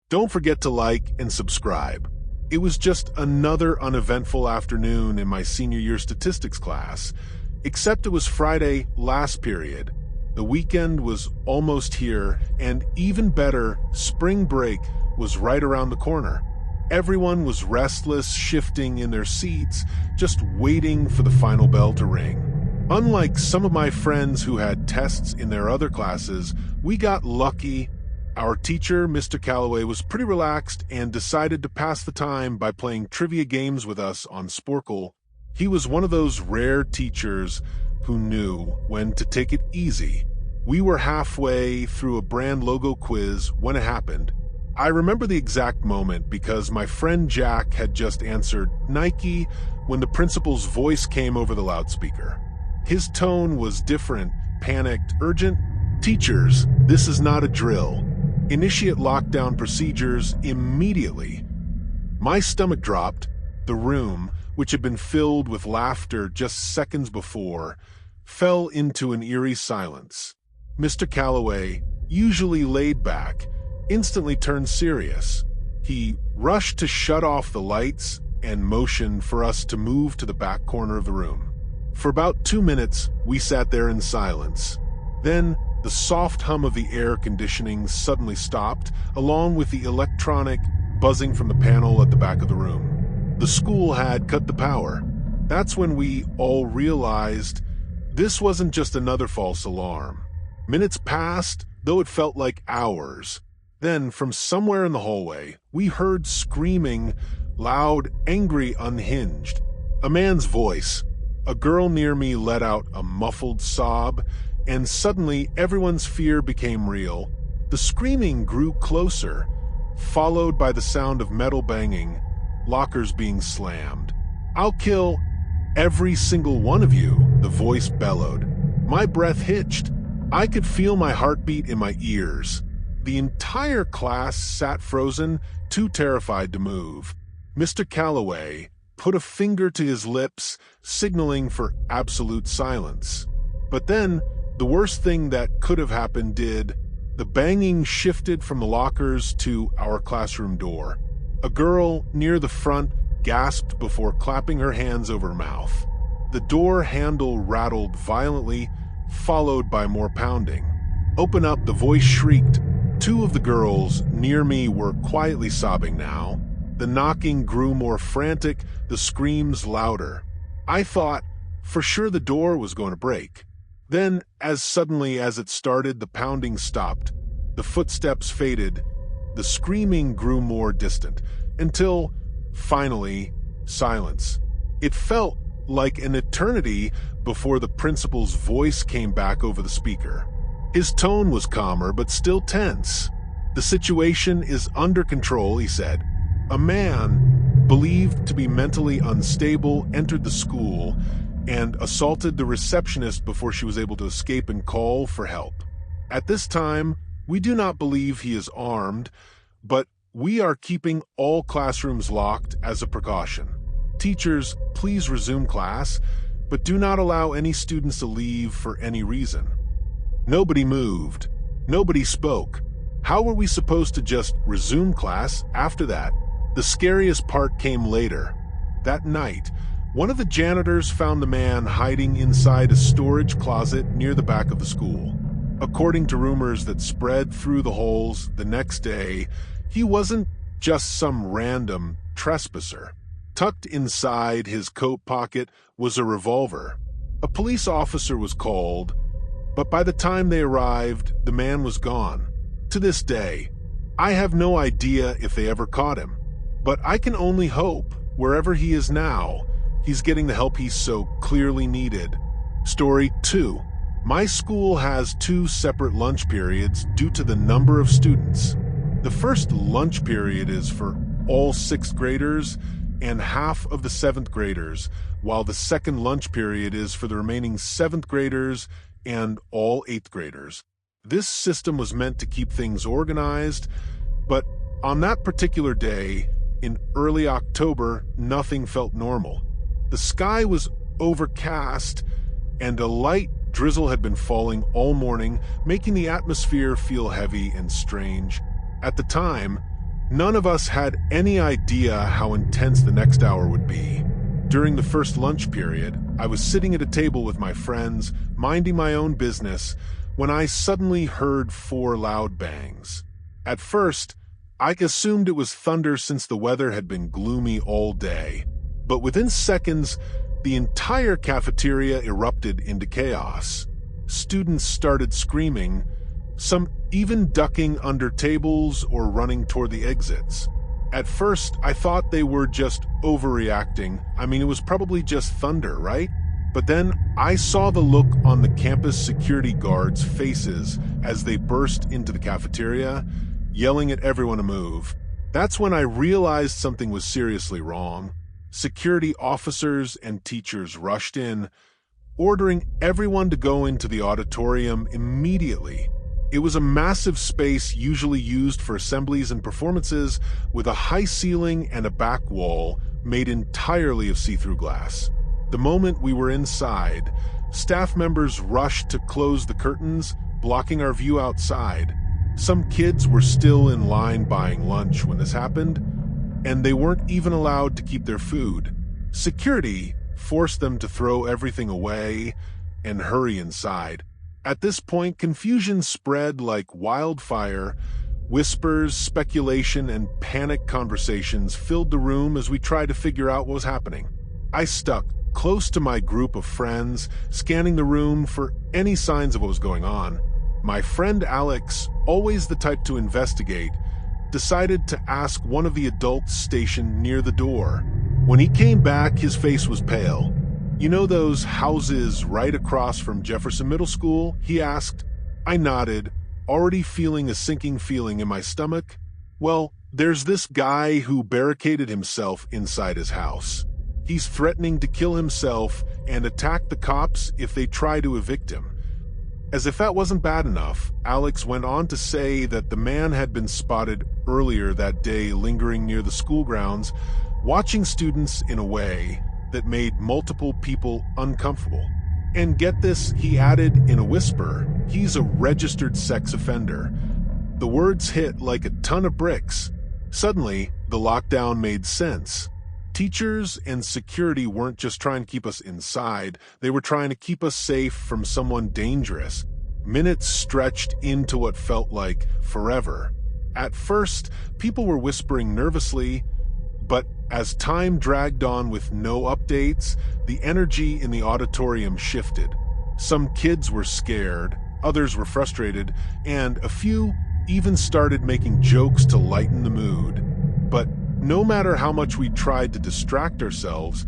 Don't forget to like and subscribe. It was just another uneventful afternoon in my senior year statistics class, except it was Friday last period. The weekend was almost here, and even better, spring break was right around the corner. Everyone was restless, shifting in their seats, just waiting for the final bell to ring. Unlike some of my friends who had tests in their other classes, we got lucky. Our teacher, Mr. Calloway, was pretty relaxed and decided to pass the time by playing trivia games with us on Sporkle. He was one of those rare teachers who knew when to take it easy. We were halfway through a brand logo quiz when it happened. I remember the exact moment because my friend Jack had just answered Nike when the principal's voice came over the loudspeaker. His tone was different, panicked, urgent. "Teachers, this is not a drill. Initiate lockdown procedures immediately." My stomach dropped. The room, which had been filled with laughter just seconds before, fell into an eerie silence. Mr. Calloway, usually laid back, instantly turned serious. He rushed to shut off the lights and motioned for us to move to the back corner of the room. For about 2 minutes, we sat there in silence. Then, the soft hum of the air conditioning suddenly stopped, along with the electronic buzzing from the panel at the back of the room. The school had cut the power. That's when we all realized this wasn't just another false alarm. Minutes passed, though it felt like hours. Then, from somewhere in the hallway, we heard screaming, loud, angry, unhinged. A man's voice. A girl near me let out a muffled sob, and suddenly everyone's fear became real. The screaming grew closer, followed by the sound of metal banging, lockers being slammed. "I'll kill every single one of you," the voice bellowed. My breath hitched. I could feel my heartbeat in my ears. The entire class sat frozen, too terrified to move. Mr. Calloway put a finger to his lips, signaling for absolute silence. But then, the worst thing that could have happened did. The banging shifted from the lockers to our classroom door. A girl near the front gasped before clapping her hands over her mouth. The door handle rattled violently, followed by more pounding. "Open up," the voice shrieked. 2 of the girls near me were quietly sobbing now. The knocking grew more frantic, the screams louder. I thought for sure the door was going to break. Then, as suddenly as it started, the pounding stopped. The footsteps faded. The screaming grew more distant, until, finally, silence. It felt like an eternity before the principal's voice came back over the speaker. His tone was calmer, but still tense. "The situation is under control," he said. A man, believed to be mentally unstable, entered the school and assaulted the receptionist before she was able to escape and call for help. At this time, we do not believe he is armed, but we are keeping all classrooms locked as a precaution. Teachers, please resume class, but do not allow any students to leave for any reason. Nobody moved. Nobody spoke. How were we supposed to just resume class after that? The scariest part came later. That night, one of the janitors found the man hiding inside a storage closet near the back of the school. According to rumors that spread through the halls the next day, he wasn't just some random trespasser. Tucked inside his coat pocket was a revolver. A police officer was called, but by the time they arrived, the man was gone. To this day, I have no idea if they ever caught him, but I can only hope, wherever he is now, he's getting the help he so clearly needed. Story 2. My school has 2 separate lunch periods due to the number of students. The first lunch period is for all 6th graders and half of the 7th graders, while the second lunch period is for the remaining 7th graders and all 8th graders. This system was meant to keep things organized, but on that particular day, in early October, nothing felt normal. The sky was overcast, and a light drizzle had been falling all morning, making the atmosphere feel heavy and strange. At the time, None of us had any idea how intense the next hour would be. During the first lunch period, I was sitting at a table with my friends, minding my own business, when I suddenly heard 4 loud bangs. At first, I assumed it was thunder since the weather had been gloomy all day. But within seconds, the entire cafeteria erupted into chaos. Students started screaming, some even ducking under tables or running toward the exits. At first, I thought they were just overreacting. I mean, it was probably just thunder, right? But then I saw the look on the campus security guards' faces as they burst into the cafeteria, yelling at everyone to move. That's when I realized something was seriously wrong. Security officers and teachers rushed in, ordering everyone to go into the auditorium immediately. It was a massive space usually used for assemblies and performances, with a high ceiling and a back wall made entirely of see-through glass. The moment we were inside, staff members rushed to close the curtains, blocking our view outside. Some kids were still in line buying lunch when this happened, and they weren't even allowed to keep their food. Security forced them to throw everything away and hurry inside. At this point, confusion spread like wildfire. Whispers, speculation, and panic conversations filled the room as we tried to figure out what was happening. I stuck close to my group of friends, scanning the room for any signs of what was going on. My friend Alex, always the type to investigate, decided to ask one of the adults stationed near the door. When he came back, his face was pale. "You know those houses right across from Jefferson Middle School?" he asked. I nodded, already feeling a sinking feeling in my stomach. "Well, there's this guy who barricaded himself inside his house. He's threatening to kill himself and attack the cops if they try to evict him." As if that wasn't bad enough, Alex went on to say that the man had been spotted earlier that day lingering near the school grounds, watching students in a way that made multiple people uncomfortable. And get this, he added in a whisper, he's a registered sex offender. The words hit like a ton of bricks. Suddenly, the lockdown made sense. Teachers and security weren't just trying to keep us inside, they were trying to keep us safe from someone dangerous. Minutes stretched into what felt like forever. At first, people were whispering nervously, but as time dragged on with no updates, the energy in the auditorium shifted. Some kids were scared, others were frustrated, and a few even started making jokes to lighten the mood. But no matter how much we tried to distract ourselves,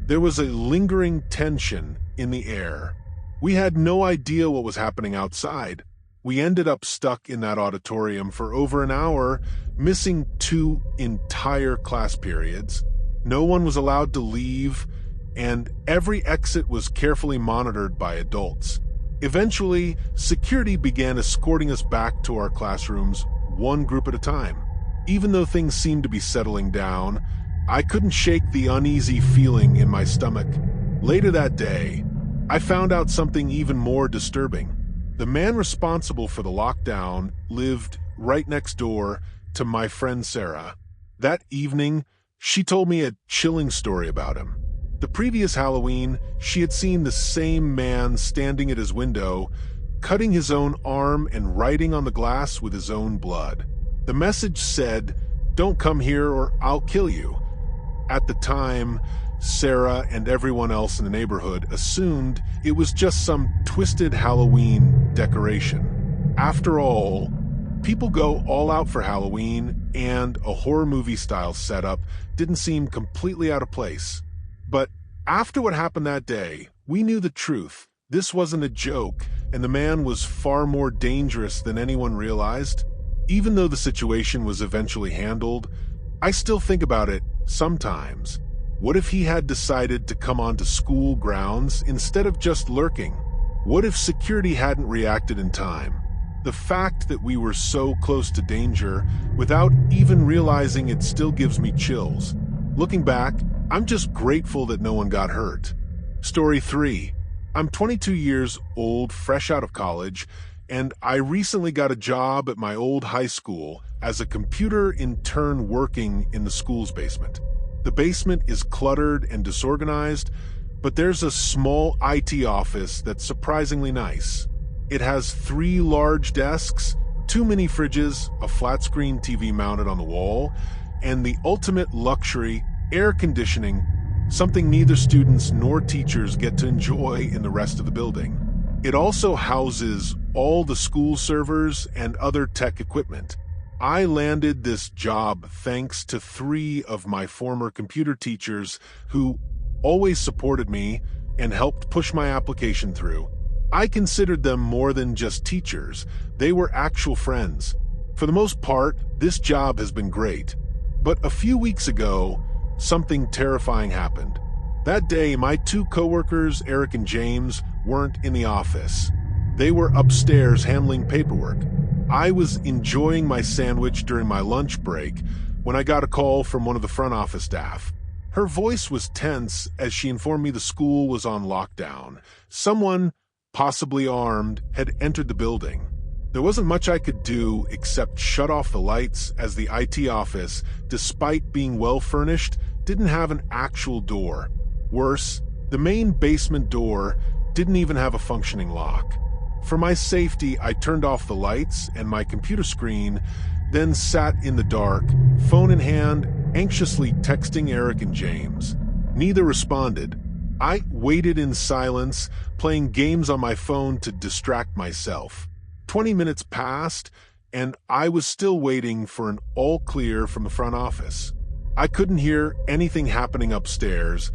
there was a lingering tension in the air. We had no idea what was happening outside. We ended up stuck in that auditorium for over an hour, missing 2 entire class periods. No one was allowed to leave, and every exit was carefully monitored by adults. Eventually, security began escorting us back to our classrooms, one group at a time. Even though things seemed to be settling down, I couldn't shake the uneasy feeling in my stomach. Later that day, I found out something even more disturbing. The man responsible for the lockdown lived right next door to my friend Sarah. That evening, she told me a chilling story about him. The previous Halloween, she had seen the same man standing at his window, cutting his own arm and writing on the glass with his own blood. The message said, "Don't come here or I'll kill you." At the time, Sarah and everyone else in the neighborhood assumed it was just some twisted Halloween decoration. After all, people go all out for Halloween, and a horror movie-style setup didn't seem completely out of place. But after what happened that day, we knew the truth. This wasn't a joke, and the man was far more dangerous than anyone realized. Even though the situation was eventually handled, I still think about it sometimes. What if he had decided to come onto school grounds instead of just lurking? What if security hadn't reacted in time? The fact that we were so close to danger without even realizing it still gives me chills. Looking back, I'm just grateful that no one got hurt. Story 3. I'm 22 years old, fresh out of college, and I recently got a job at my old high school as a computer intern working in the school's basement. The basement is cluttered and disorganized, but there's a small IT office that's surprisingly nice. It has 3 large desks, 2 mini fridges, a flat-screen TV mounted on the wall, and the ultimate luxury, air conditioning, something neither students nor teachers get to enjoy in the rest of the building. It also houses all the school servers and other tech equipment. I landed this job thanks to 3 of my former computer teachers who always supported me and helped push my application through. I considered them more than just teachers. They were actual friends. For the most part, this job has been great. But a few weeks ago, something terrifying happened. That day, my 2 coworkers, Eric and James, weren't in the office. They were upstairs handling paperwork. I was enjoying my sandwich during my lunch break when I got a call from one of the front office staff. Her voice was tense as she informed me the school was on lockdown. Someone, possibly armed, had entered the building. There wasn't much I could do except shut off the lights, as the IT office, despite being well furnished, didn't have an actual door. Worse, the main basement door didn't even have a functioning lock. For my safety, I turned off the lights and my computer screen, then sat in the dark, phone in hand, anxiously texting Eric and James. Neither responded. I waited in silence, playing games on my phone to distract myself. 20 minutes passed, and I was still waiting for an all clear from the front office. I couldn't hear anything happening upstairs,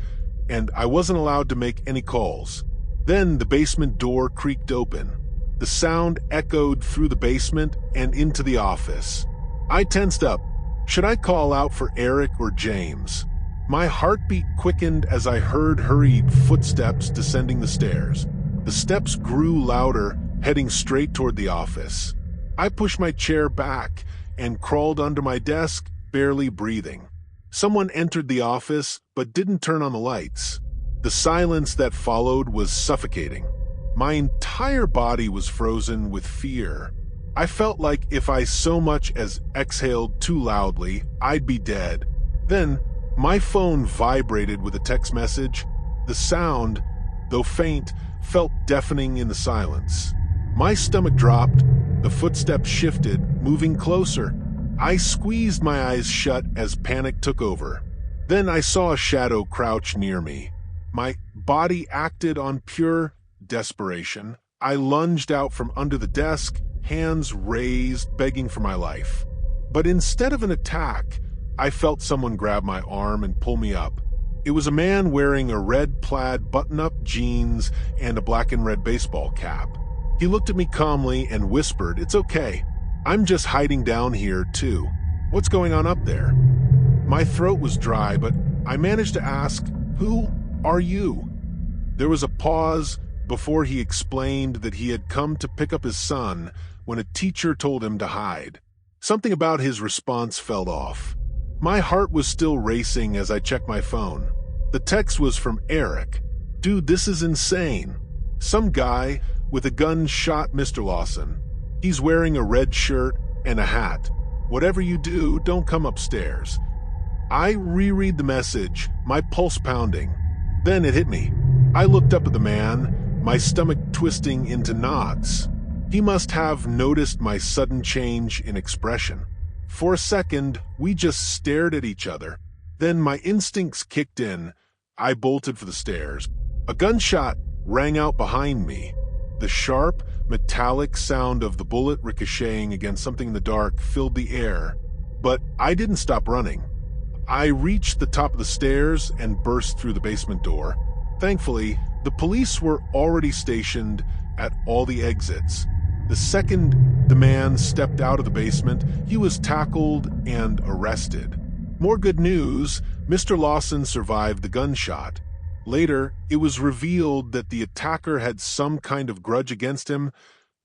and I wasn't allowed to make any calls. Then the basement door creaked open. The sound echoed through the basement and into the office. I tensed up. Should I call out for Eric or James? My heartbeat quickened as I heard hurried footsteps descending the stairs. The steps grew louder, heading straight toward the office. I pushed my chair back and crawled under my desk, barely breathing. Someone entered the office, but didn't turn on the lights. The silence that followed was suffocating. My entire body was frozen with fear. I felt like if I so much as exhaled too loudly, I'd be dead. Then, my phone vibrated with a text message. The sound, though faint, felt deafening in the silence. My stomach dropped. The footsteps shifted, moving closer. I squeezed my eyes shut as panic took over. Then I saw a shadow crouch near me. My body acted on pure desperation. I lunged out from under the desk, hands raised, begging for my life. But instead of an attack, I felt someone grab my arm and pull me up. It was a man wearing a red plaid button-up jeans and a black and red baseball cap. He looked at me calmly and whispered, "It's okay. I'm just hiding down here, too. What's going on up there?" My throat was dry, but I managed to ask, "Who are you?" There was a pause before he explained that he had come to pick up his son when a teacher told him to hide. Something about his response fell off. My heart was still racing as I checked my phone. The text was from Eric. "Dude, this is insane. Some guy with a gun shot Mr. Lawson. He's wearing a red shirt and a hat. Whatever you do, don't come upstairs." I reread the message, my pulse pounding. Then it hit me. I looked up at the man, my stomach twisting into knots. He must have noticed my sudden change in expression. For a second, we just stared at each other. Then my instincts kicked in. I bolted for the stairs. A gunshot rang out behind me. The sharp, metallic sound of the bullet ricocheting against something in the dark filled the air. But I didn't stop running. I reached the top of the stairs and burst through the basement door. Thankfully, the police were already stationed at all the exits. The second the man stepped out of the basement, he was tackled and arrested. More good news, Mr. Lawson survived the gunshot. Later, it was revealed that the attacker had some kind of grudge against him,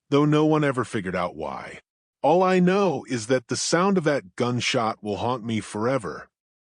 though no one ever figured out why. All I know is that the sound of that gunshot will haunt me forever.